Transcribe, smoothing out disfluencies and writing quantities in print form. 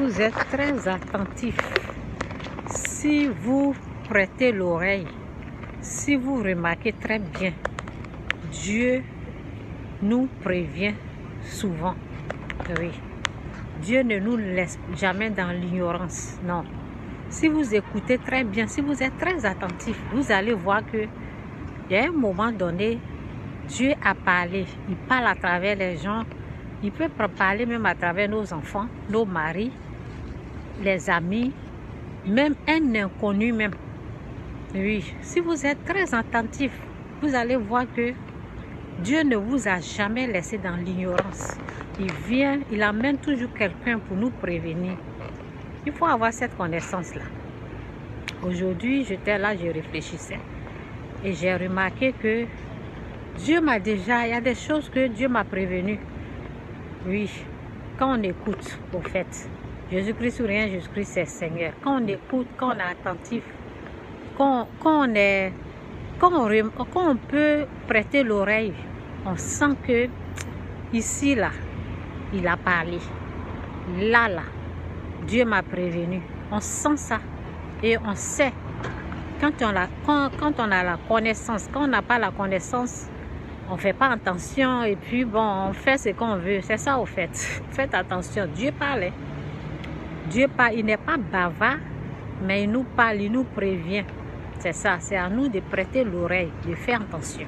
vous êtes très attentif, si vous prêtez l'oreille, si vous remarquez très bien, Dieu nous prévient souvent. Oui. Dieu ne nous laisse jamais dans l'ignorance. Non. Si vous écoutez très bien, si vous êtes très attentif, vous allez voir que il y a un moment donné, Dieu a parlé. Il parle à travers les gens. Il peut parler même à travers nos enfants, nos maris, les amis, même un inconnu même. Oui, si vous êtes très attentif, vous allez voir que Dieu ne vous a jamais laissé dans l'ignorance. Il amène toujours quelqu'un pour nous prévenir. Il faut avoir cette connaissance-là. Aujourd'hui, j'étais là, je réfléchissais. Et j'ai remarqué que Dieu m'a déjà, il y a des choses que Dieu m'a prévenu. Oui, quand on écoute, au fait, Jésus-Christ ou rien, Jésus-Christ c'est Seigneur. Quand on écoute, quand on est attentif, quand on peut prêter l'oreille, on sent que ici, là, il a parlé. Là, Dieu m'a prévenu. On sent ça et on sait. Quand on a la connaissance, quand on n'a pas la connaissance, on ne fait pas attention et puis bon, on fait ce qu'on veut. C'est ça au fait. Faites attention. Dieu parle. Dieu parle. Il n'est pas bavard, mais il nous parle, il nous prévient. C'est ça. C'est à nous de prêter l'oreille, de faire attention.